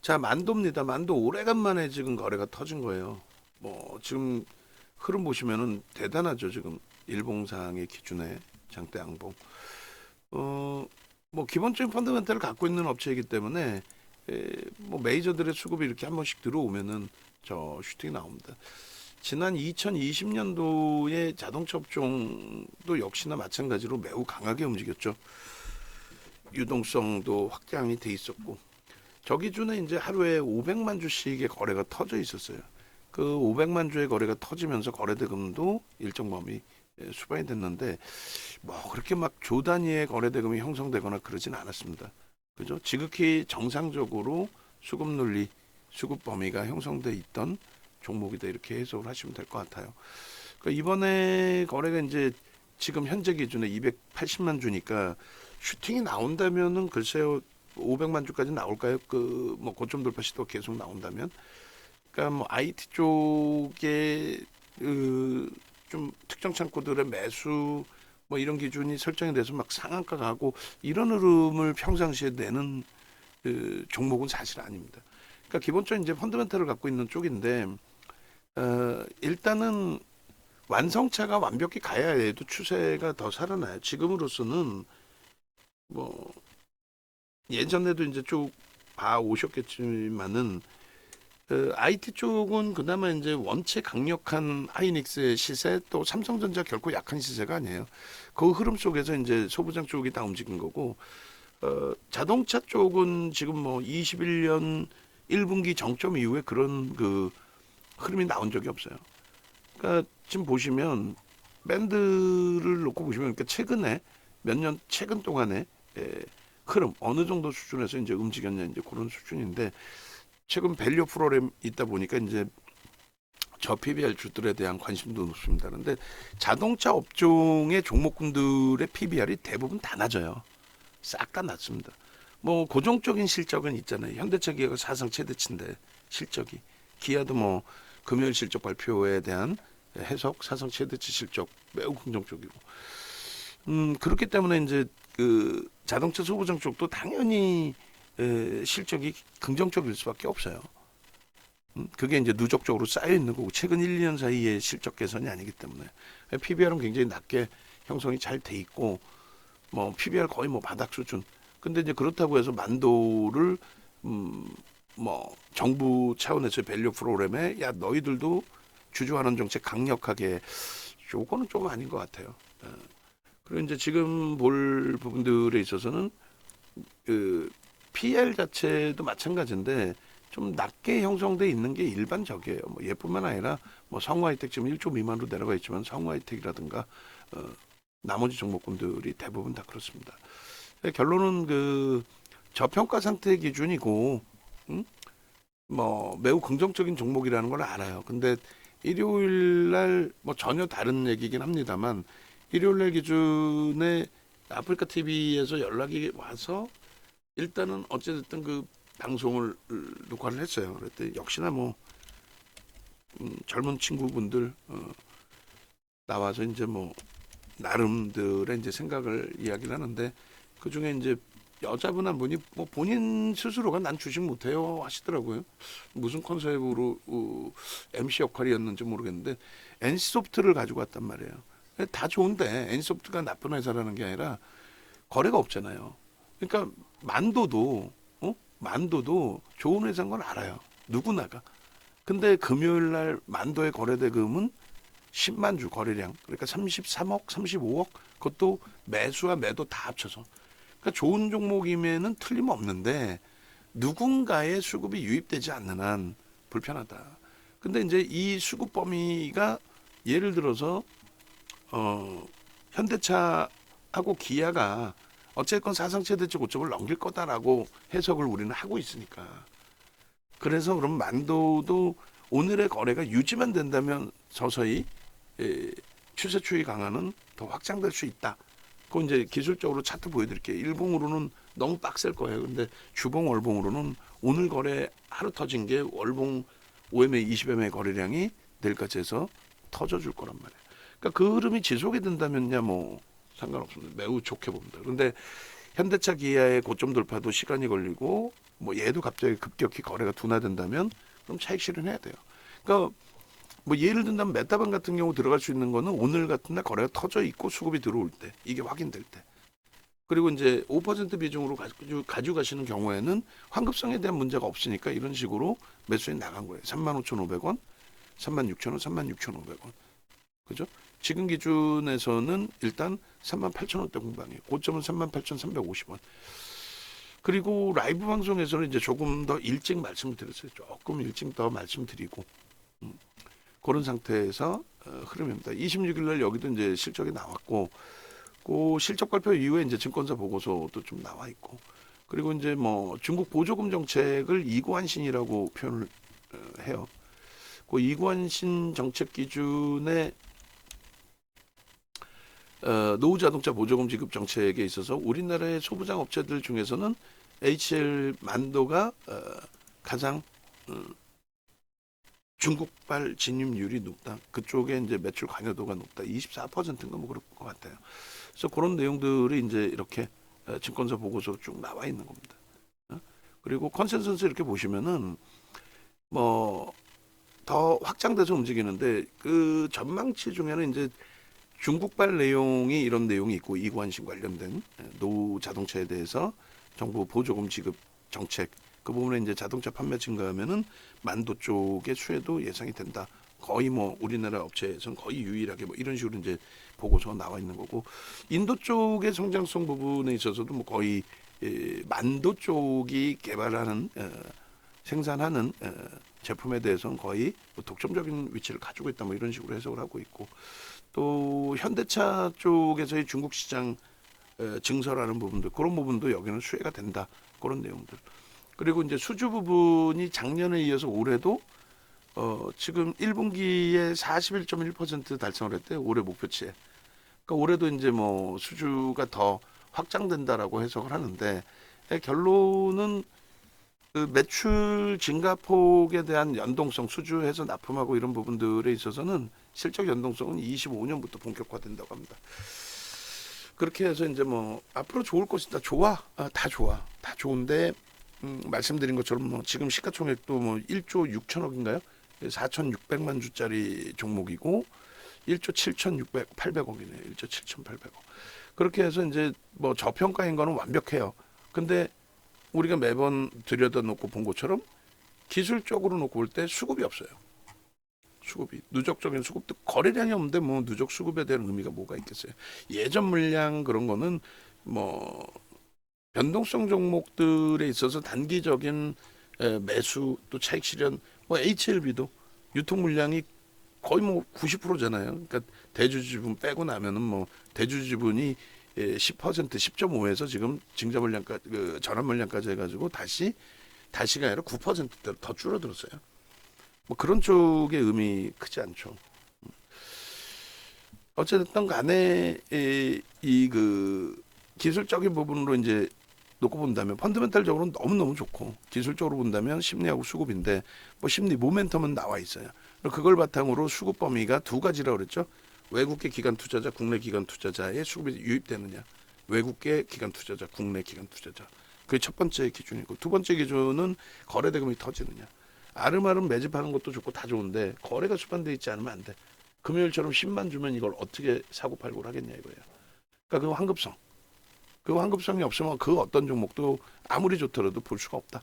자, 만도입니다. 만도 오래간만에 지금 거래가 터진 거예요. 뭐 지금 흐름 보시면은 대단하죠. 지금 일봉상의 기준에 장대 양봉. 어, 뭐 기본적인 펀더멘탈을 갖고 있는 업체이기 때문에 뭐 메이저들의 수급이 이렇게 한 번씩 들어오면은 저 슈팅이 나옵니다. 지난 2020년도에 자동차 업종도 역시나 마찬가지로 매우 강하게 움직였죠. 유동성도 확장이 돼 있었고 저 기준에 이제 하루에 500만 주씩의 거래가 터져 있었어요. 그 500만 주의 거래가 터지면서 거래대금도 일정 범위 수반이 됐는데 뭐 그렇게 막 조 단위의 거래대금이 형성되거나 그러진 않았습니다. 그죠? 지극히 정상적으로 수급 논리, 수급 범위가 형성돼 있던 종목이다 이렇게 해석을 하시면 될 것 같아요. 그러니까 이번에 거래가 이제 지금 현재 기준에 280만 주니까 슈팅이 나온다면은 글쎄요 500만 주까지 나올까요? 그 뭐 고점 돌파 시도 계속 나온다면, 그러니까 뭐 IT 쪽에 좀 특정 창고들의 매수 뭐 이런 기준이 설정이 돼서 막 상한가 가고 이런 흐름을 평상시에 내는 종목은 사실 아닙니다. 그러니까 기본적인 이제 펀더멘탈을 갖고 있는 쪽인데 일단은 완성차가 완벽히 가야 해도 추세가 더 살아나요. 지금으로서는 뭐 예전에도 이제 쭉 봐 오셨겠지만은 IT 쪽은 그나마 이제 원체 강력한 하이닉스의 시세 또 삼성전자 결코 약한 시세가 아니에요. 그 흐름 속에서 이제 소부장 쪽이 다 움직인 거고 자동차 쪽은 지금 뭐 21년 1분기 정점 이후에 그런 그 흐름이 나온 적이 없어요. 그러니까 지금 보시면 밴드를 놓고 보시면 그러니까 최근에 몇 년 최근 동안에 예, 흐름 어느 정도 수준에서 이제 움직였냐 이제 그런 수준인데 최근 밸류 프로그램 있다 보니까 이제 저 PBR 주들에 대한 관심도 높습니다. 그런데 자동차 업종의 종목군들의 PBR이 대부분 다 낮아요. 싹 다 낮습니다. 뭐 고정적인 실적은 있잖아요. 현대차 기아가 사상 최대치인데 실적이 기아도 뭐 금요일 실적 발표에 대한 해석 사상 최대치 실적 매우 긍정적이고 그렇기 때문에 이제 그 자동차 소부장 쪽도 당연히 실적이 긍정적일 수밖에 없어요. 그게 이제 누적적으로 쌓여 있는 거고 최근 1, 2년 사이의 실적 개선이 아니기 때문에 PBR은 굉장히 낮게 형성이 잘 돼 있고 뭐 PBR 거의 뭐 바닥 수준. 근데 이제 그렇다고 해서 만도를 뭐 정부 차원에서의 밸류 프로그램에 야 너희들도 주주환원 정책 강력하게 요거는 좀 아닌 것 같아요. 그리고 이제 지금 볼 부분들에 있어서는 그 PL 자체도 마찬가지인데 좀 낮게 형성돼 있는 게 일반적이에요. 뭐 얘뿐만 아니라 뭐 성우하이텍 지금 1조 미만으로 내려가 있지만 성우하이텍이라든가 나머지 종목군들이 대부분 다 그렇습니다. 결론은 그 저평가 상태 기준이고 뭐 매우 긍정적인 종목이라는 걸 알아요. 근데 일요일 날 뭐 전혀 다른 얘기긴 합니다만 일요일 날 기준에 아프리카 TV에서 연락이 와서 일단은 어찌됐든 그 방송을 녹화를 했어요. 그랬더니 역시나 뭐 젊은 친구분들 나와서 이제 뭐 나름들의 이제 생각을 이야기를 하는데 그 중에 이제 여자분 한 분이 뭐 본인 스스로가 난 주식 못해요 하시더라고요. 무슨 컨셉으로 MC 역할이었는지 모르겠는데 NC소프트를 가지고 왔단 말이에요. 다 좋은데 NC소프트가 나쁜 회사라는 게 아니라 거래가 없잖아요. 그러니까 만도도 좋은 회사인 건 알아요. 누구나가. 근데 금요일 날 만도의 거래대금은 10만 주 거래량. 그러니까 33억, 35억. 그것도 매수와 매도 다 합쳐서. 그러니까 좋은 종목임에는 틀림없는데 누군가의 수급이 유입되지 않는 한 불편하다. 근데 이제 이 수급 범위가 예를 들어서 현대차하고 기아가 어쨌건 사상 최대치 고점을 넘길 거다라고 해석을 우리는 하고 있으니까. 그래서 그럼 만도도 오늘의 거래가 유지만 된다면 서서히 추세 추이 강화는 더 확장될 수 있다. 그건 이제 기술적으로 차트 보여드릴게요. 일봉으로는 너무 빡셀 거예요. 근데 주봉 월봉으로는 오늘 거래 하루 터진 게 월봉 5MA, 20MA 거래량이 내일까지 해서 터져줄 거란 말이에요. 그러니까 그 흐름이 지속이 된다면야 뭐 상관없습니다. 매우 좋게 봅니다. 그런데 현대차 기아의 고점 돌파도 시간이 걸리고 뭐 얘도 갑자기 급격히 거래가 둔화된다면 그럼 차익 실현해야 돼요. 그러니까 뭐 예를 든다면 메타방 같은 경우 들어갈 수 있는 거는 오늘 같은 날 거래가 터져 있고 수급이 들어올 때 이게 확인될 때. 그리고 이제 5% 비중으로 가져가시는 경우에는 환급성에 대한 문제가 없으니까 이런 식으로 매수에 나간 거예요. 35,500원, 36,000원, 36,500원. 그죠? 지금 기준에서는 일단 38,000원대 공방이에요. 고점은 38,350원. 그리고 라이브 방송에서는 이제 조금 더 일찍 말씀드렸어요. 조금 일찍 더 말씀드리고 그런 상태에서 흐름입니다. 26일 날 여기도 이제 실적이 나왔고 그 실적 발표 이후에 이제 증권사 보고서도 좀 나와 있고 그리고 이제 뭐 중국 보조금 정책을 이구환신이라고 표현을 해요. 그 이구환신 정책 기준에 노후 자동차 보조금 지급 정책에 있어서 우리나라의 소부장 업체들 중에서는 HL 만도가 가장 중국발 진입률이 높다. 그쪽에 이제 매출 관여도가 높다. 24%인가 뭐 그럴 것 같아요. 그래서 그런 내용들이 이제 이렇게 증권사 보고서 쭉 나와 있는 겁니다. 그리고 컨센서스 이렇게 보시면은 뭐 더 확장돼서 움직이는데 그 전망치 중에는 이제 중국발 내용이 이런 내용이 있고 이구환신 관련된 노후 자동차에 대해서 정부 보조금 지급 정책 그 부분에 이제 자동차 판매 증가하면은 만도 쪽의 수혜도 예상이 된다. 거의 뭐 우리나라 업체에서는 거의 유일하게 뭐 이런 식으로 이제 보고서 나와 있는 거고 인도 쪽의 성장성 부분에 있어서도 뭐 거의 만도 쪽이 개발하는 생산하는 제품에 대해서는 거의 뭐 독점적인 위치를 가지고 있다 뭐 이런 식으로 해석을 하고 있고 또 현대차 쪽에서의 중국 시장 증설하는 부분들 그런 부분도 여기는 수혜가 된다 그런 내용들 그리고 이제 수주 부분이 작년에 이어서 올해도 지금 1분기에 41.1% 달성을 했대요 올해 목표치에 그러니까 올해도 이제 뭐 수주가 더 확장된다라고 해석을 하는데 결론은 그 매출 증가폭에 대한 연동성 수주해서 납품하고 이런 부분들에 있어서는 실적 연동성은 25년부터 본격화된다고 합니다. 그렇게 해서 이제 뭐 앞으로 좋을 것이다. 좋아. 다 좋아. 다 좋은데 말씀드린 것처럼 뭐 지금 시가총액도 뭐 1조 6천억인가요? 4,600만 주짜리 종목이고 1조 7,600, 800억이네요. 1조 7,800억. 그렇게 해서 이제 뭐 저평가인 거는 완벽해요. 근데 우리가 매번 들여다놓고 본 것처럼 기술적으로 놓고 볼 때 수급이 없어요. 수급이 누적적인 수급도 거래량이 없는데 뭐 누적 수급에 대한 의미가 뭐가 있겠어요. 예전 물량 그런 거는 뭐 변동성 종목들에 있어서 단기적인 매수 또 차익 실현 뭐 HLB도 유통 물량이 거의 뭐 90%잖아요. 그러니까 대주주 지분 빼고 나면은 뭐 대주주 지분이 10% 10.5에서 지금 증자 물량까지 그 전환 물량까지 해가지고 다시가 아니라 9%대로 더 줄어들었어요. 뭐 그런 쪽의 의미 크지 않죠. 어쨌든 간에 이 그 기술적인 부분으로 이제 놓고 본다면 펀더멘탈적으로는 너무너무 좋고 기술적으로 본다면 심리하고 수급인데 뭐 심리 모멘텀은 나와 있어요. 그걸 바탕으로 수급 범위가 두 가지라고 그랬죠. 외국계 기관 투자자, 국내 기관 투자자의 수급이 유입되느냐. 외국계 기관 투자자, 국내 기관 투자자. 그게 첫 번째 기준이고 두 번째 기준은 거래 대금이 터지느냐. 아름아름 매집하는 것도 좋고 다 좋은데 거래가 수반돼 있지 않으면 안 돼. 금요일처럼 10만 주면 이걸 어떻게 사고 팔고를 하겠냐 이거예요. 그러니까 그 환급성. 그 환급성이 없으면 그 어떤 종목도 아무리 좋더라도 볼 수가 없다.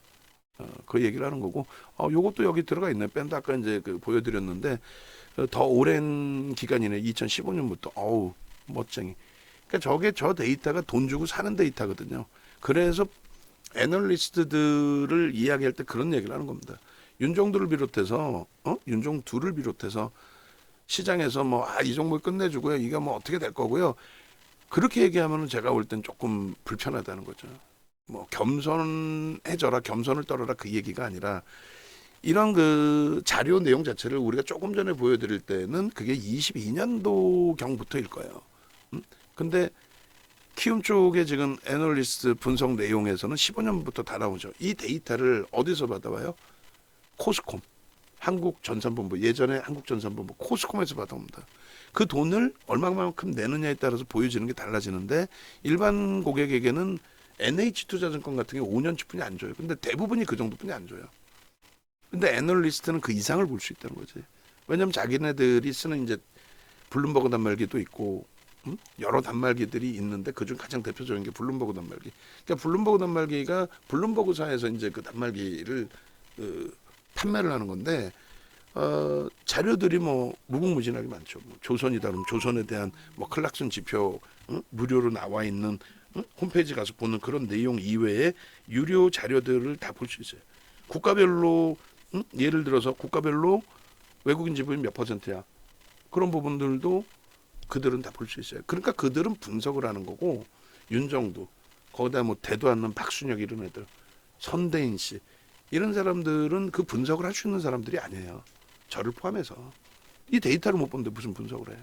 그 얘기를 하는 거고 요것도 여기 들어가 있네. 밴드 아까 이제 그 보여드렸는데 더 오랜 기간이네. 2015년부터 어우 멋쟁이. 그러니까 저게 저 데이터가 돈 주고 사는 데이터거든요. 그래서 애널리스트들을 이야기할 때 그런 얘기를 하는 겁니다. 윤종두를 비롯해서 윤종두를 비롯해서 시장에서 뭐 이 종목 끝내주고요. 이게 뭐 어떻게 될 거고요. 그렇게 얘기하면은 제가 볼 땐 조금 불편하다는 거죠. 뭐 겸손해져라, 겸손을 떨어라 그 얘기가 아니라 이런 그 자료 내용 자체를 우리가 조금 전에 보여드릴 때는 그게 22년도 경부터일 거예요. 근데 키움 쪽에 지금 애널리스트 분석 내용에서는 15년부터 다 나오죠. 이 데이터를 어디서 받아와요? 코스콤, 한국전산본부, 예전에 한국전산본부 코스콤에서 받아옵니다. 그 돈을 얼마만큼 내느냐에 따라서 보여지는 게 달라지는데 일반 고객에게는 NH투자증권 같은 게 5년치뿐이 안 줘요. 근데 대부분이 그 정도뿐이 안 줘요. 근데 애널리스트는 그 이상을 볼 수 있다는 거지. 왜냐면 자기네들이 쓰는 이제 블룸버그 단말기도 있고 여러 단말기들이 있는데 그중 가장 대표적인 게 블룸버그 단말기. 그러니까 블룸버그 단말기가 블룸버그사에서 이제 그 단말기를 판매를 하는 건데 자료들이 뭐 무궁무진하게 많죠. 뭐 조선이다 그러면 조선에 대한 뭐 클락슨 지표 무료로 나와 있는 홈페이지 가서 보는 그런 내용 이외에 유료 자료들을 다 볼 수 있어요. 국가별로 예를 들어서 국가별로 외국인 지분이 몇 퍼센트야. 그런 부분들도 그들은 다 볼 수 있어요. 그러니까 그들은 분석을 하는 거고 윤정도 거기다 뭐 대도 않는 박순혁 이런 애들 선대인 씨 이런 사람들은 그 분석을 할 수 있는 사람들이 아니에요. 저를 포함해서 이 데이터를 못 보는데 무슨 분석을 해.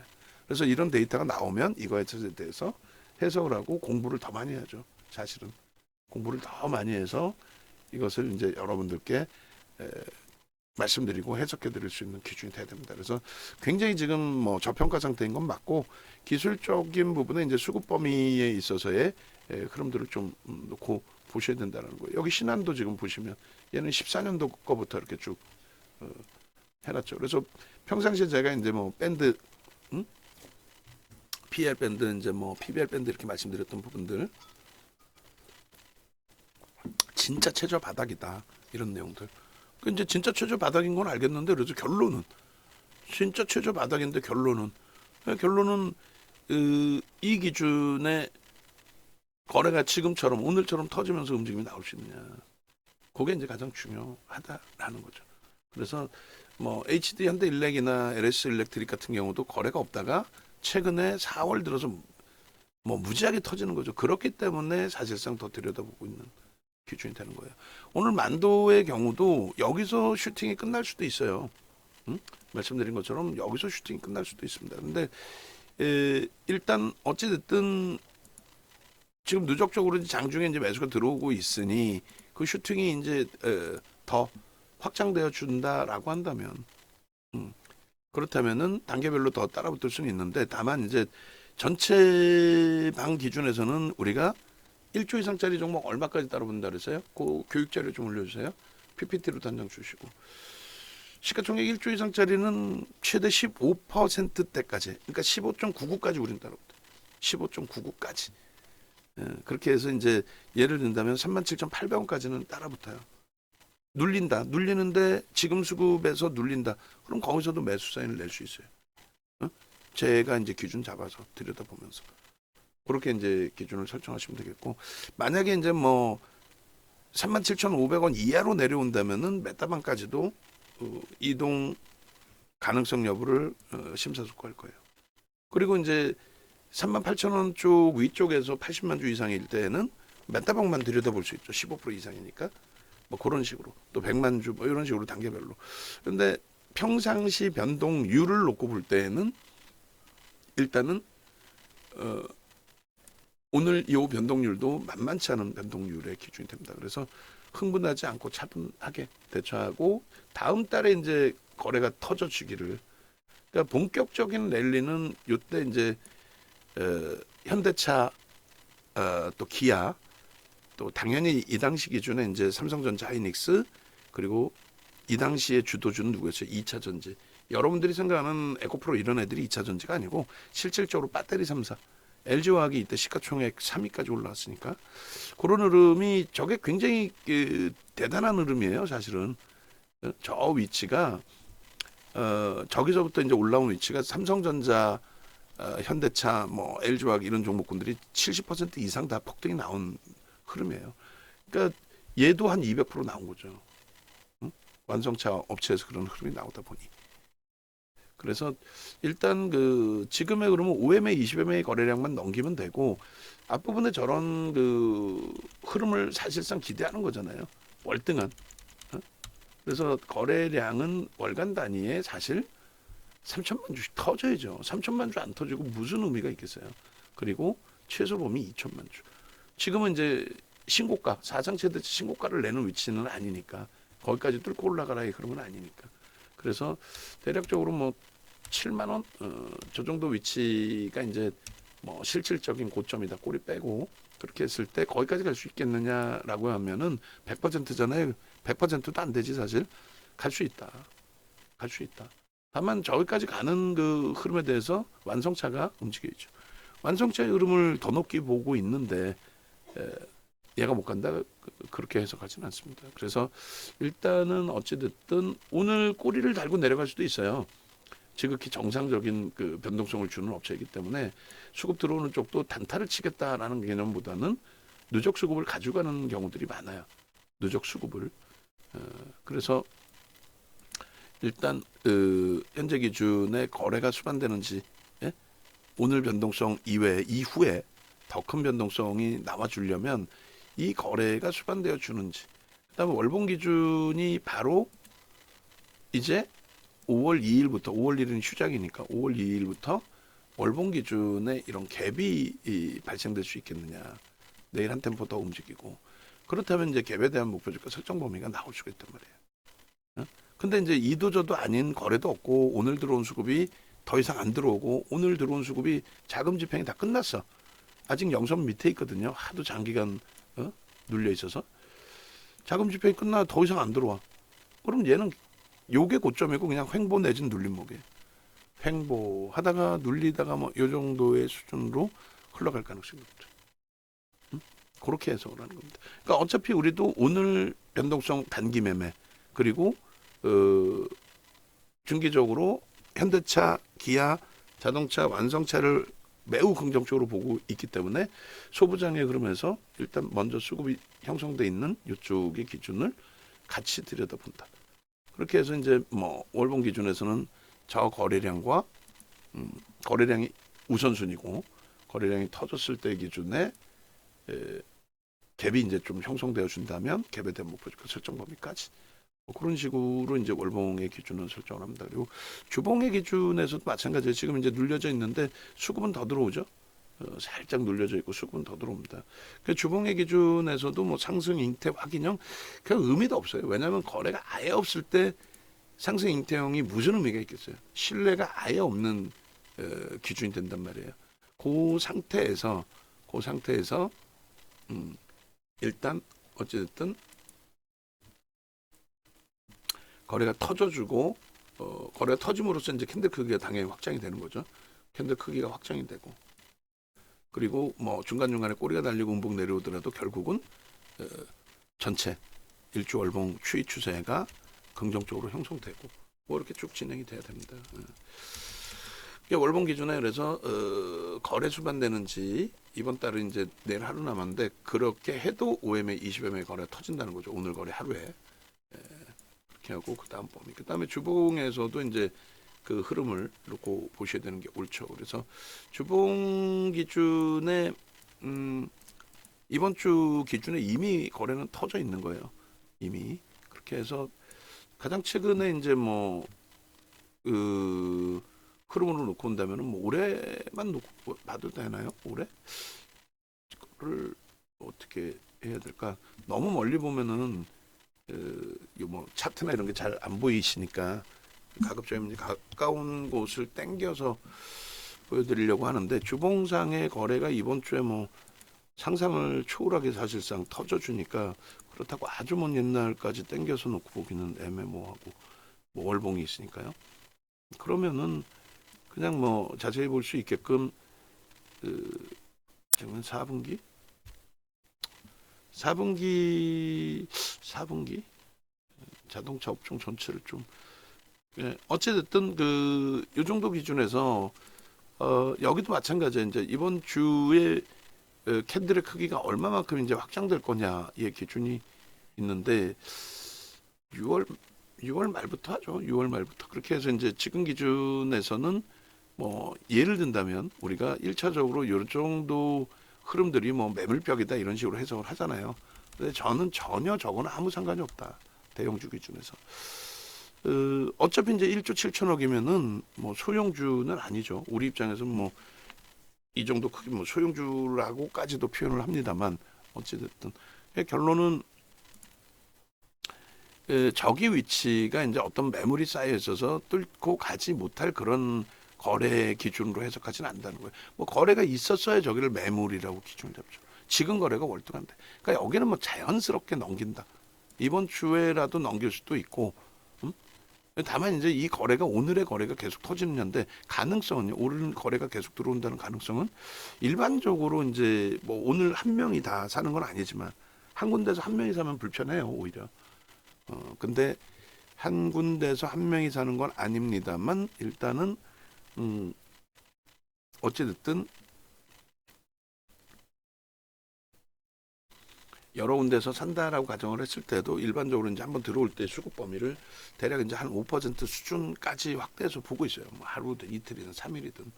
그래서 이런 데이터가 나오면 이거에 대해서 해석을 하고 공부를 더 많이 해야죠. 사실은 공부를 더 많이 해서 이것을 이제 여러분들께 말씀드리고 해석해 드릴 수 있는 기준이 돼야 됩니다. 그래서 굉장히 지금 뭐 저평가 상태인 건 맞고 기술적인 부분에 이제 수급 범위에 있어서의 흐름들을 좀 놓고 보셔야 된다는 거예요. 여기 신한도 지금 보시면 얘는 14년도 거부터 이렇게 쭉 해놨죠. 그래서 평상시에 제가 이제 뭐 밴드, PL 밴드, 이제 뭐 PBR 밴드 이렇게 말씀드렸던 부분들 진짜 최저 바닥이다 이런 내용들. 그 이제 진짜 최저 바닥인 건 알겠는데 그래서 결론은 진짜 최저 바닥인데 결론은 이 기준에 거래가 지금처럼 오늘처럼 터지면서 움직임이 나올 수 있느냐. 그게 이제 가장 중요하다라는 거죠. 그래서 뭐 HD 현대일렉이나 LS 일렉트릭 같은 경우도 거래가 없다가 최근에 4월 들어서 뭐 무지하게 터지는 거죠. 그렇기 때문에 사실상 더 들여다보고 있는 기준이 되는 거예요. 오늘 만도의 경우도 여기서 슈팅이 끝날 수도 있어요. 말씀드린 것처럼 여기서 슈팅이 끝날 수도 있습니다. 근데 일단 어찌됐든 지금 누적적으로 장중에 이제 매수가 들어오고 있으니 그 슈팅이 이제 더 확장되어 준다라고 한다면 그렇다면은 단계별로 더 따라붙을 수는 있는데 다만 이제 전체 방 기준에서는 우리가 1조 이상짜리 종목 얼마까지 따라붙는다 그랬어요? 그 교육 자료 좀 올려주세요. PPT로 단장 주시고 시가총액 1조 이상짜리는 최대 15%대까지 그러니까 15.99까지 우린 따라붙어요. 15.99까지 그렇게 해서 이제 예를 든다면 37,800원까지는 따라붙어요. 눌린다. 눌리는데 지금 수급에서 눌린다. 그럼 거기서도 매수 사인을 낼 수 있어요. 제가 이제 기준 잡아서 들여다보면서 그렇게 이제 기준을 설정하시면 되겠고 만약에 이제 뭐 37,500원 이하로 내려온다면은 메타방까지도 이동 가능성 여부를 심사숙고할 거예요. 그리고 이제 38,000원 쪽 위쪽에서 80만 주 이상일 때에는 메타방만 들여다볼 수 있죠. 15% 이상이니까. 뭐 그런 식으로 또 100만 주 뭐 이런 식으로 단계별로. 그런데 평상시 변동률을 놓고 볼 때에는 일단은 오늘 이 변동률도 만만치 않은 변동률의 기준이 됩니다. 그래서 흥분하지 않고 차분하게 대처하고 다음 달에 이제 거래가 터져지기를. 그러니까 본격적인 랠리는 이때 이제 현대차 또 기아 또 당연히 이 당시 기준에 이제 삼성전자 하이닉스 그리고 이 당시에 주도주는 누구였어요? 2차 전지. 여러분들이 생각하는 에코프로 이런 애들이 2차 전지가 아니고 실질적으로 배터리 3사. LG화학이 이때 시가총액 3위까지 올라왔으니까 그런 흐름이 저게 굉장히 대단한 흐름이에요. 사실은 저 위치가 저기서부터 이제 올라온 위치가 삼성전자, 현대차, 뭐 LG화학 이런 종목군들이 70% 이상 다 폭등이 나온 흐름이에요. 그러니까 얘도 한 200% 나온 거죠. 완성차 업체에서 그런 흐름이 나오다 보니. 그래서 일단 그 지금의 그러면 5MA, 20MA 거래량만 넘기면 되고 앞부분에 저런 그 흐름을 사실상 기대하는 거잖아요. 월등한. 그래서 거래량은 월간 단위에 사실 3천만 주씩 터져야죠. 3천만 주 안 터지고 무슨 의미가 있겠어요. 그리고 최소 범위 2천만 주. 지금은 이제 신고가, 사상 최대치 신고가를 내는 위치는 아니니까 거기까지 뚫고 올라가라의 흐름은 아니니까. 그래서 대략적으로 뭐 7만 원, 저 정도 위치가 이제 뭐 실질적인 고점이다 꼬리 빼고 그렇게 했을 때 거기까지 갈 수 있겠느냐라고 하면은 100%잖아요. 100%도 안 되지 사실. 갈 수 있다. 갈 수 있다. 다만 저기까지 가는 그 흐름에 대해서 완성차가 움직여야죠. 완성차의 흐름을 더 높게 보고 있는데 얘가 못 간다 그렇게 해석하지는 않습니다. 그래서 일단은 어찌됐든 오늘 꼬리를 달고 내려갈 수도 있어요. 지극히 정상적인 그 변동성을 주는 업체이기 때문에 수급 들어오는 쪽도 단타를 치겠다라는 개념보다는 누적 수급을 가져가는 경우들이 많아요. 누적 수급을. 그래서 일단 현재 기준에 거래가 수반되는지 예? 오늘 변동성 이후에 더 큰 변동성이 나와주려면 이 거래가 수반되어 주는지 그다음에 월봉 기준이 바로 이제 5월 2일부터 5월 1일은 휴장이니까 5월 2일부터 월봉 기준에 이런 갭이 발생될 수 있겠느냐. 내일 한 템포 더 움직이고 그렇다면 이제 갭에 대한 목표주가 설정 범위가 나올 수가 있단 말이에요. 어? 근데 이제 이도저도 아닌 거래도 없고 오늘 들어온 수급이 더 이상 안 들어오고 오늘 들어온 수급이 자금 집행이 다 끝났어. 아직 영선 밑에 있거든요. 하도 장기간 눌려 있어서 자금 집행이 끝나 더 이상 안 들어와. 그럼 얘는 요게 고점이고 그냥 횡보 내진 눌림목이에요. 횡보하다가 눌리다가 뭐 요 정도의 수준으로 흘러갈 가능성이 높죠. 그렇게 해석을 하는 겁니다. 그러니까 어차피 우리도 오늘 변동성 단기 매매 그리고 중기적으로 현대차, 기아, 자동차, 완성차를 매우 긍정적으로 보고 있기 때문에 소부장에 그러면서 일단 먼저 수급이 형성돼 있는 이쪽의 기준을 같이 들여다본다. 그렇게 해서 이제 뭐 월봉 기준에서는 저 거래량과 거래량이 우선순위고 거래량이 터졌을 때 기준에 갭이 이제 좀 형성되어 준다면 갭에 대한 목표주가 설정 범위까지 뭐 그런 식으로 이제 월봉의 기준을 설정을 합니다. 그리고 주봉의 기준에서도 마찬가지예요. 지금 이제 눌려져 있는데 수급은 더 들어오죠. 살짝 눌려져 있고 수급은 더 들어옵니다. 그 주봉의 기준에서도 뭐 상승 잉태 확인형 그 의미도 없어요. 왜냐하면 거래가 아예 없을 때 상승 잉태형이 무슨 의미가 있겠어요. 신뢰가 아예 없는 기준이 된단 말이에요. 그 상태에서 일단 어찌됐든 거래가 터져주고 거래가 터짐으로써 이제 캔들 크기가 당연히 확장이 되는 거죠. 캔들 크기가 확장이 되고 그리고 뭐 중간중간에 꼬리가 달리고 음봉 내려오더라도 결국은 전체 일주 월봉 추이 추세가 긍정적으로 형성되고 뭐 이렇게 쭉 진행이 돼야 됩니다. 월봉 기준에 그래서 거래 수반되는지 이번 달은 이제 내일 하루 남았는데 그렇게 해도 5MA, 20MA 거래가 터진다는 거죠. 오늘 거래 하루에 그렇게 하고 그다음 범위. 그다음에 주봉에서도 이제 그 흐름을 놓고 보셔야 되는 게 옳죠. 그래서 주봉 기준에 이번 주 기준에 이미 거래는 터져 있는 거예요. 이미 그렇게 해서 가장 최근에 이제 뭐 흐름으로 놓고 온다면은 뭐 올해만 놓고 봐도 되나요? 올해? 그거를 어떻게 해야 될까? 너무 멀리 보면은 뭐 차트나 이런 게 잘 안 보이시니까 가급적이면 가까운 곳을 땡겨서 보여드리려고 하는데 주봉상의 거래가 이번 주에 뭐 상상을 초월하게 사실상 터져주니까 그렇다고 아주 먼 옛날까지 땡겨서 놓고 보기는 애매모호하고 뭐 월봉이 있으니까요. 그러면은 그냥 뭐 자세히 볼 수 있게끔 지금 4분기 자동차 업종 전체를 좀 어찌됐든 요 정도 기준에서 여기도 마찬가지예요. 이제 이번 주에 캔들의 크기가 얼마만큼 이제 확장될 거냐의 기준이 있는데 6월 말부터 하죠. 6월 말부터 그렇게 해서 이제 지금 기준에서는 뭐 예를 든다면 우리가 1차적으로 요 정도 흐름들이 뭐 매물벽이다 이런 식으로 해석을 하잖아요. 근데 저는 전혀 저거는 아무 상관이 없다. 대형주 기준에서. 어차피 이제 1조 7천억이면은 뭐 소형주는 아니죠. 우리 입장에서는 뭐 이 정도 크기 뭐 소형주라고까지도 표현을 합니다만 어찌됐든 결론은 저기 위치가 이제 어떤 매물이 쌓여 있어서 뚫고 가지 못할 그런 거래 기준으로 해석하지는 않는다는 거예요. 뭐 거래가 있었어야 저기를 매물이라고 기준을 잡죠. 지금 거래가 월등한데. 그러니까 여기는 뭐 자연스럽게 넘긴다. 이번 주에라도 넘길 수도 있고, 음? 다만 이제 이 거래가 오늘의 거래가 계속 터지는데 가능성은요. 오늘 거래가 계속 들어온다는 가능성은 일반적으로 이제 뭐 오늘 한 명이 다 사는 건 아니지만 한 군데서 한 명이 사면 불편해요 오히려. 근데 한 군데서 한 명이 사는 건 아닙니다만 일단은 어찌됐든 여러 군데서 산다라고 가정을 했을 때도 일반적으로 이제 한번 들어올 때 수급 범위를 대략 이제 한 5% 수준까지 확대해서 보고 있어요. 뭐 하루든 이틀이든 3일이든.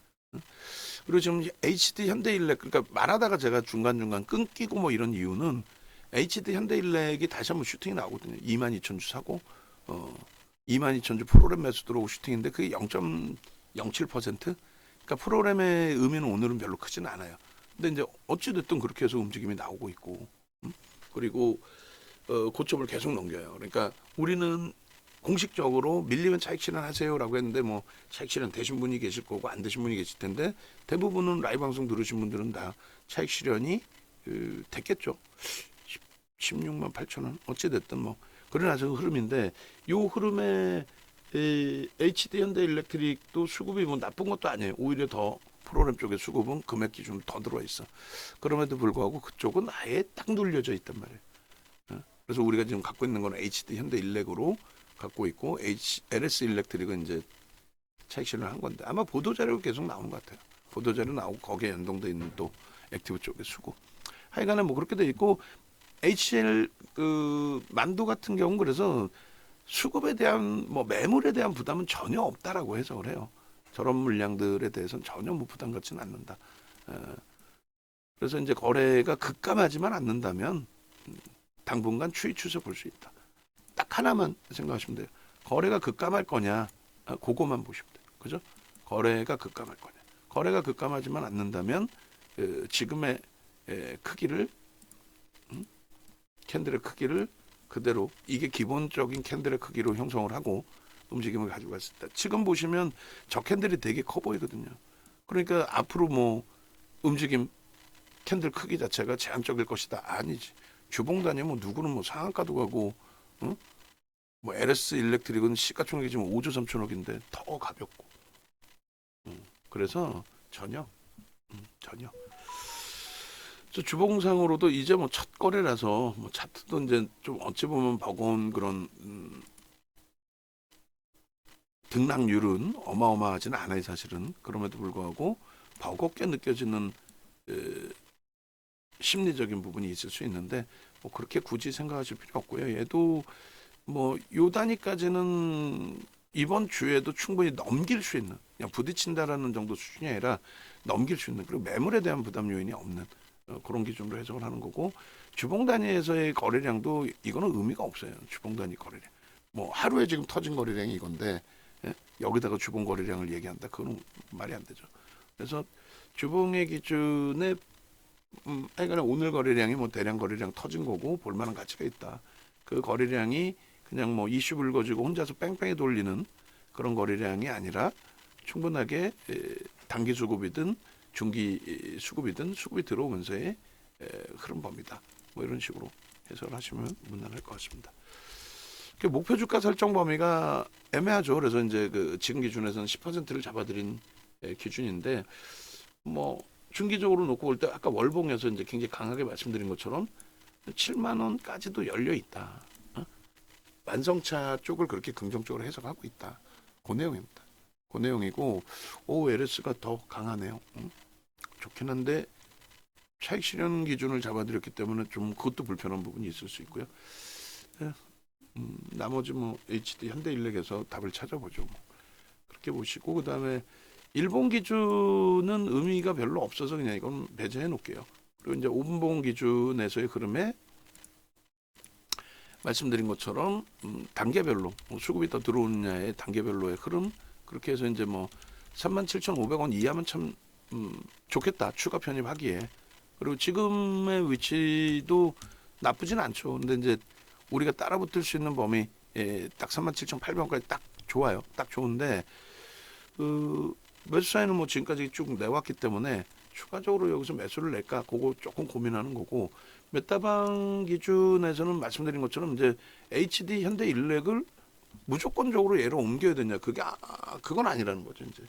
그리고 지금 HD 현대일렉 그러니까 말하다가 제가 중간중간 끊기고 뭐 이런 이유는 HD 현대일렉이 다시 한번 슈팅이 나오거든요. 22,000주 사고 22,000주 프로그램 매수 들어오고 슈팅인데 그게 0.07%? 그러니까 프로그램의 의미는 오늘은 별로 크지는 않아요. 근데 이제 어찌됐든 그렇게 해서 움직임이 나오고 있고 그리고 고점을 계속 넘겨요. 그러니까 우리는 공식적으로 밀리면 차익 실현하세요라고 했는데 뭐 차익 실현 되신 분이 계실 거고 안 되신 분이 계실 텐데 대부분은 라이브 방송 들으신 분들은 다 차익 실현이 됐겠죠. 16만 8천 원 어찌 됐든 뭐 그러나 저 흐름인데 요 흐름에 HD 현대일렉트릭도 수급이 뭐 나쁜 것도 아니에요. 오히려 더 프로그램 쪽의 수급은 금액 기준 더 들어 있어. 그럼에도 불구하고 그쪽은 아예 딱 눌려져 있단 말이에요. 그래서 우리가 지금 갖고 있는 건 HD 현대일렉으로 갖고 있고 LS 일렉트릭은 이제 차익 실현한 건데 아마 보도 자료가 계속 나오는 것 같아요. 보도 자료 나오고 거기에 연동돼 있는 또 액티브 쪽의 수급. 하여간에 뭐 그렇게 돼 있고 HL 그 만도 같은 경우는 그래서 수급에 대한 뭐 매물에 대한 부담은 전혀 없다라고 해석을 해요. 저런 물량들에 대해서는 전혀 뭐 부담 갖지는 않는다. 그래서 이제 거래가 급감하지만 않는다면 당분간 추이 추세 볼 수 있다. 딱 하나만 생각하시면 돼요. 거래가 급감할 거냐, 그거만 보시면 돼요. 그죠? 거래가 급감할 거냐. 거래가 급감하지만 않는다면 지금의 크기를 캔들의 크기를 그대로 이게 기본적인 캔들의 크기로 형성을 하고 움직임을 가지고 갔을 때 지금 보시면 저 캔들이 되게 커 보이거든요. 그러니까 앞으로 뭐 움직임 캔들 크기 자체가 제한적일 것이다. 아니지. 주봉단위 뭐 누구는 뭐 상한가도 가고 응? 뭐 LS 일렉트릭은 시가총액이 지금 5조 3천억인데 더 가볍고 그래서 전혀 주봉상으로도 이제 뭐 첫 거래라서 뭐 차트도 이제 좀 어찌 보면 버거운 그런 등락률은 어마어마하지는 않아요 사실은. 그럼에도 불구하고 버겁게 느껴지는 심리적인 부분이 있을 수 있는데 뭐 그렇게 굳이 생각하실 필요 없고요. 얘도 뭐 요 단위까지는 이번 주에도 충분히 넘길 수 있는 그냥 부딪힌다라는 정도 수준이 아니라 넘길 수 있는 그리고 매물에 대한 부담 요인이 없는 그런 기준으로 해석을 하는 거고 주봉 단위에서의 거래량도 이거는 의미가 없어요. 주봉 단위 거래량 뭐 하루에 지금 터진 거래량이 이건데 여기다가 주봉 거래량을 얘기한다 그거는 말이 안 되죠. 그래서 주봉의 기준에 하여간 오늘 거래량이 뭐 대량 거래량 터진 거고 볼만한 가치가 있다. 그 거래량이 그냥 뭐 이슈 불거지고 혼자서 뺑뺑이 돌리는 그런 거래량이 아니라 충분하게 단기 수급이든 중기 수급이든 수급이 들어오면서의 흐름 범위다. 뭐 이런 식으로 해석을 하시면 무난할 것 같습니다. 목표 주가 설정 범위가 애매하죠. 그래서 이제 그 지금 기준에서는 10%를 잡아드린 기준인데 뭐 중기적으로 놓고 볼 때 아까 월봉에서 이제 굉장히 강하게 말씀드린 것처럼 7만 원까지도 열려 있다. 완성차 쪽을 그렇게 긍정적으로 해석하고 있다. 그 내용입니다. 그 내용이고 LS가 더 강하네요. 좋긴 한데 차익 실현 기준을 잡아드렸기 때문에 좀 그것도 불편한 부분이 있을 수 있고요. 나머지 뭐 HD 현대일렉에서 답을 찾아보죠. 뭐. 그렇게 보시고 그 다음에 일본 기준은 의미가 별로 없어서 그냥 이건 배제해 놓을게요. 그리고 이제 5분봉 기준에서의 흐름에 말씀드린 것처럼 단계별로 수급이 더 들어오느냐의 단계별로의 흐름 그렇게 해서 이제 뭐 37,500원 이하면 참 좋겠다 추가 편입하기에 그리고 지금의 위치도 나쁘진 않죠. 근데 이제 우리가 따라붙을 수 있는 범위 딱 37,800원까지 딱 좋아요. 딱 좋은데 매수 사인은 뭐 지금까지 쭉 내왔기 때문에 추가적으로 여기서 매수를 낼까 그거 조금 고민하는 거고 메타방 기준에서는 말씀드린 것처럼 이제 HD 현대일렉을 무조건적으로 얘로 옮겨야 되냐 그게 그건 아니라는 거죠. 이제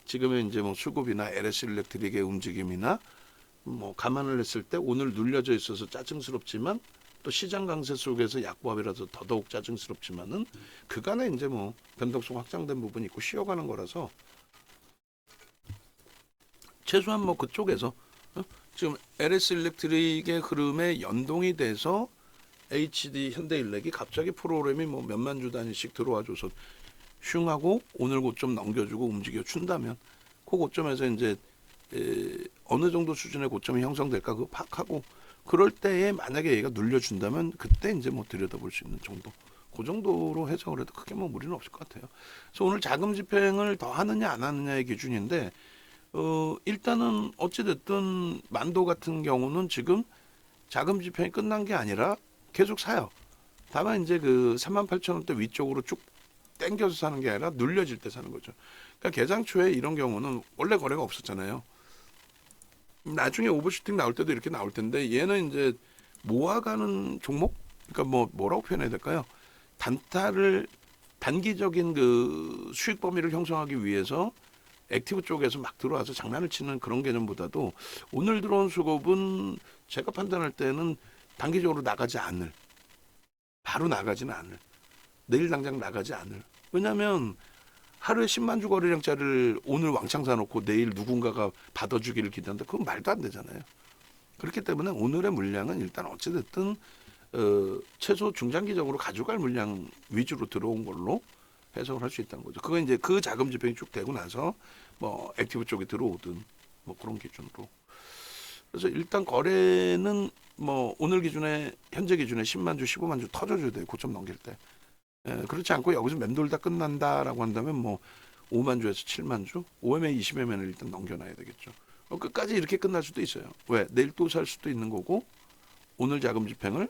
지금의 이제 뭐 수급이나 LS 일렉트릭의 움직임이나 뭐 감안을 했을 때 오늘 눌려져 있어서 짜증스럽지만 또 시장 강세 속에서 약보합이라서 더더욱 짜증스럽지만은 그간에 이제 뭐 변동성 확장된 부분이 있고 쉬어가는 거라서 최소한 뭐 그쪽에서 지금 LS 일렉트릭의 흐름에 연동이 돼서 HD 현대일렉이 갑자기 프로그램이 뭐 몇만 주 단위씩 들어와줘서 슝하고 오늘 고점 넘겨주고 움직여 준다면 그 고점에서 이제 어느 정도 수준의 고점이 형성될까 그거 파악하고 그럴 때에 만약에 얘가 눌려준다면 그때 이제 뭐 들여다볼 수 있는 정도 그 정도로 해석을 해도 크게 뭐 무리는 없을 것 같아요. 그래서 오늘 자금 집행을 더 하느냐 안 하느냐의 기준인데 일단은 어찌됐든 만도 같은 경우는 지금 자금 집행이 끝난 게 아니라 계속 사요. 다만 이제 그 38,000원대 위쪽으로 쭉 땡겨서 사는 게 아니라 눌려질 때 사는 거죠. 그러니까 개장 초에 이런 경우는 원래 거래가 없었잖아요. 나중에 오버슈팅 나올 때도 이렇게 나올 텐데 얘는 이제 모아가는 종목? 그러니까 뭐라고 표현해야 될까요? 단타를 단기적인 그 수익 범위를 형성하기 위해서 액티브 쪽에서 막 들어와서 장난을 치는 그런 개념보다도 오늘 들어온 수급은 제가 판단할 때는 단기적으로 나가지 않을 바로 나가지는 않을 내일 당장 나가지 않을 왜냐하면 하루에 10만 주 거래량짜리를 오늘 왕창 사놓고 내일 누군가가 받아주기를 기대한다 그건 말도 안 되잖아요. 그렇기 때문에 오늘의 물량은 일단 어찌됐든 최소 중장기적으로 가져갈 물량 위주로 들어온 걸로 해석을 할 수 있다는 거죠. 그건 이제 그 자금 집행이 쭉 되고 나서 뭐 액티브 쪽에 들어오든 뭐 그런 기준으로. 그래서 일단 거래는 뭐 오늘 기준에 현재 기준에 10만 주, 15만 주 터져줘야 돼요. 고점 넘길 때. 그렇지 않고 여기서 맴돌다 끝난다라고 한다면 뭐 5만 주에서 7만 주, 5매매, 20매매는 일단 넘겨놔야 되겠죠. 끝까지 이렇게 끝날 수도 있어요. 왜? 내일 또 살 수도 있는 거고 오늘 자금 집행을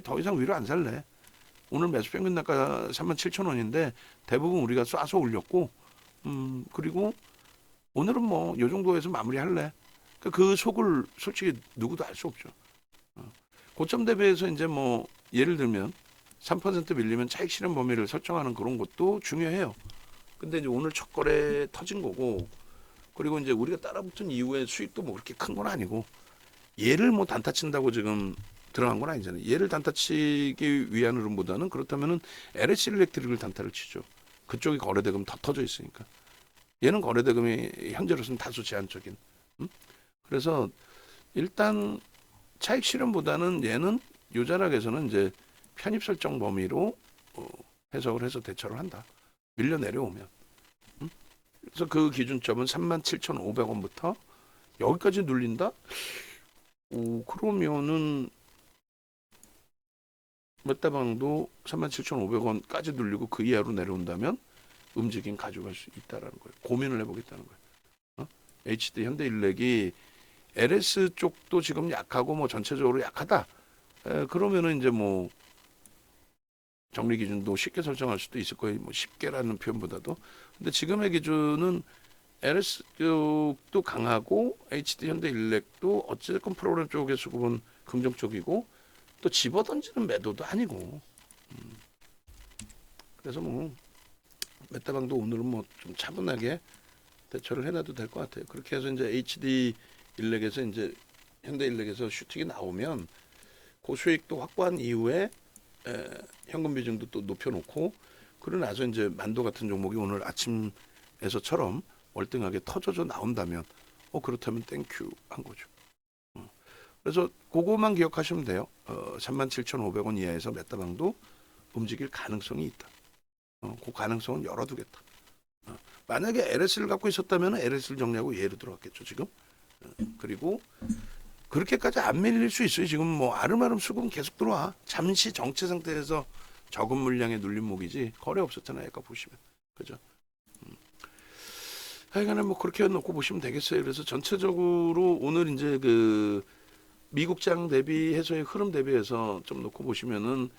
더 이상 위로 안 살래. 오늘 매수 평균 단가 37,000원인데 대부분 우리가 쏴서 올렸고 그리고 오늘은 뭐 이 정도에서 마무리할래. 그 속을 솔직히 누구도 알 수 없죠. 고점 대비해서 이제 뭐 예를 들면 3% 밀리면 차익 실현 범위를 설정하는 그런 것도 중요해요. 근데 이제 오늘 첫 거래 터진 거고 그리고 이제 우리가 따라붙은 이후에 수익도 뭐 그렇게 큰 건 아니고 얘를 뭐 단타 친다고 지금 들어간 건 아니잖아요. 얘를 단타 치기 위한 흐름보다는 그렇다면은 LS 일렉트릭을 단타를 치죠. 그쪽이 거래대금 더 터져 있으니까. 얘는 거래대금이 현재로서는 다소 제한적인. 그래서 일단 차익 실현보다는 얘는 요 자락에서는 이제 편입 설정 범위로 해석을 해서 대처를 한다. 밀려 내려오면. 그래서 그 기준점은 37,500원부터 여기까지 눌린다? 그러면은 메타방도 37,500원까지 눌리고 그 이하로 내려온다면 움직임 가져갈 수 있다라는 거예요. 고민을 해보겠다는 거예요. HD 현대일렉이 LS 쪽도 지금 약하고 뭐 전체적으로 약하다. 그러면은 이제 뭐 정리 기준도 쉽게 설정할 수도 있을 거예요. 뭐 쉽게라는 표현보다도. 근데 지금의 기준은 LS 쪽도 강하고 HD 현대일렉도 어쨌든 프로그램 쪽의 수급은 긍정적이고 또 집어던지는 매도도 아니고. 그래서 뭐 메타방도 오늘은 뭐 좀 차분하게 대처를 해놔도 될 것 같아요. 그렇게 해서 이제 HD 일렉에서 이제 현대일렉에서 슈팅이 나오면 그 수익도 확보한 이후에 현금 비중도 또 높여놓고 그러고 나서 이제 만도 같은 종목이 오늘 아침에서처럼 월등하게 터져져 나온다면 그렇다면 땡큐 한 거죠. 그래서 그거만 기억하시면 돼요. 37,500원 이하에서 메타방도 움직일 가능성이 있다. 그 가능성은 열어두겠다. 만약에 LS를 갖고 있었다면 LS를 정리하고 얘로 들어갔겠죠 지금. 그리고 그렇게까지 안 밀릴 수 있어요. 지금 뭐 아름아름 수급은 계속 들어와. 잠시 정체 상태에서 적은 물량에 눌린 목이지 거래 없었잖아요. 아까 보시면 그죠. 하여간에 뭐 그렇게 해놓고 보시면 되겠어요. 그래서 전체적으로 오늘 이제 그 미국장 대비해서의 흐름 대비해서 좀 놓고 보시면은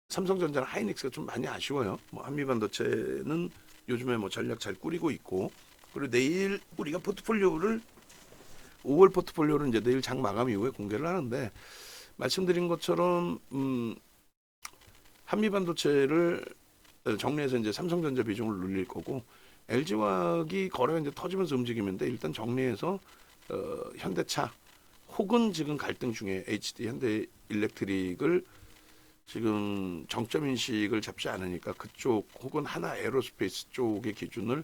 삼성전자랑 하이닉스가 좀 많이 아쉬워요. 뭐 한미반도체는 요즘에 뭐 전략 잘 꾸리고 있고 그리고 내일 우리가 포트폴리오를 5월 포트폴리오를 이제 내일 장 마감 이후에 공개를 하는데 말씀드린 것처럼 한미반도체를 정리해서 이제 삼성전자 비중을 늘릴 거고 LG화학이 거래가 이제 터지면서 움직이는데 일단 정리해서 현대차 혹은 지금 갈등 중에 HD 현대 일렉트릭을 지금 정점 인식을 잡지 않으니까 그쪽 혹은 하나 에어로스페이스 쪽의 기준을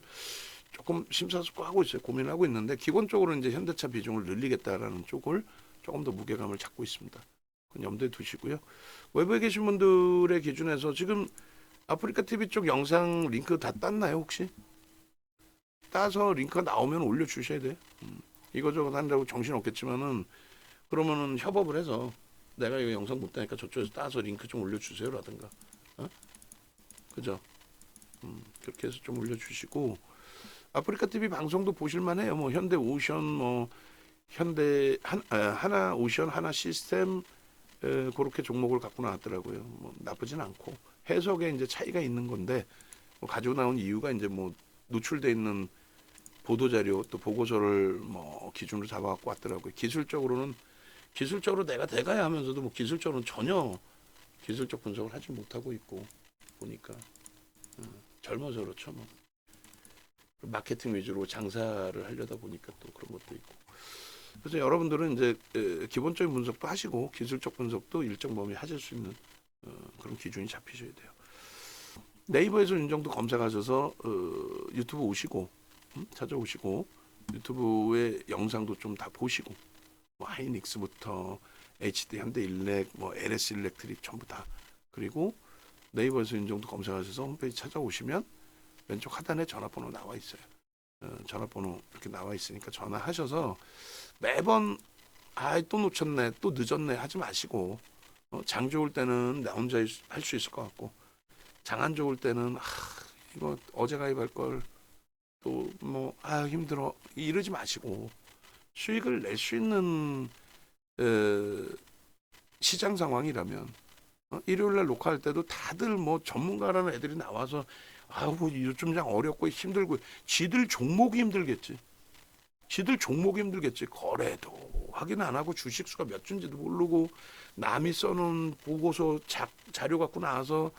조금 심사숙고하고 있어요. 고민하고 있는데 기본적으로 이제 현대차 비중을 늘리겠다라는 쪽을 조금 더 무게감을 잡고 있습니다. 그건 염두에 두시고요. 외부에 계신 분들의 기준에서 지금 아프리카 TV 쪽 영상 링크 다 땄나요 혹시? 따서 링크가 나오면 올려주셔야 돼. 이거저거 한다고 정신 없겠지만은 그러면은 협업을 해서 내가 이거 영상 못 따니까 저쪽에서 따서 링크 좀 올려주세요라든가, 어? 그죠? 그렇게 해서 좀 올려주시고 아프리카 TV 방송도 보실만해요. 뭐 현대 오션, 뭐 현대 하나 오션, 하나 시스템 그렇게 종목을 갖고 나왔더라고요. 뭐 나쁘진 않고 해석에 이제 차이가 있는 건데 뭐 가지고 나온 이유가 이제 뭐 노출돼 있는 보도 자료 또 보고서를 뭐 기준으로 잡아갖고 왔더라고요. 기술적으로 내가 대가야 하면서도 뭐 기술적으로는 전혀 기술적 분석을 하지 못하고 있고 보니까 젊어서 그렇죠. 뭐 마케팅 위주로 장사를 하려다 보니까 또 그런 것도 있고. 그래서 여러분들은 이제 기본적인 분석도 하시고 기술적 분석도 일정 범위 하실 수 있는 그런 기준이 잡히셔야 돼요. 네이버에서 윤정도 검색하셔서 유튜브 오시고 찾아오시고 유튜브의 영상도 좀 다 보시고 뭐 하이닉스부터 HD 현대일렉, 뭐 LS 일렉트릭 전부 다 그리고 네이버에서 윤정도 검색하셔서 홈페이지 찾아오시면 왼쪽 하단에 전화번호 나와 있어요. 전화번호 이렇게 나와 있으니까 전화하셔서 매번 또 놓쳤네 또 늦었네 하지 마시고 장 좋을 때는 나 혼자 할 수 있을 것 같고 장 안 좋을 때는 이거 어제 가입할 걸 또 뭐 힘들어 이러지 마시고 수익을 낼 수 있는 시장 상황이라면 일요일날 녹화할 때도 다들 뭐 전문가라는 애들이 나와서 뭐 요즘 장 어렵고 힘들고 지들 종목이 힘들겠지. 지들 종목이 힘들겠지. 거래도 확인 안 하고 주식수가 몇 주인지도 모르고 남이 써놓은 보고서 자료 갖고 나와서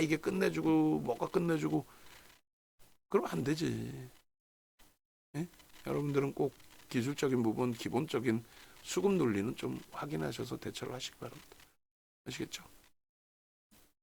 이게 끝내주고 뭐가 끝내주고 그러면 안 되지. 예? 여러분들은 꼭 기술적인 부분 기본적인 수급 논리는 좀 확인하셔서 대처를 하시기 바랍니다. 아시겠죠?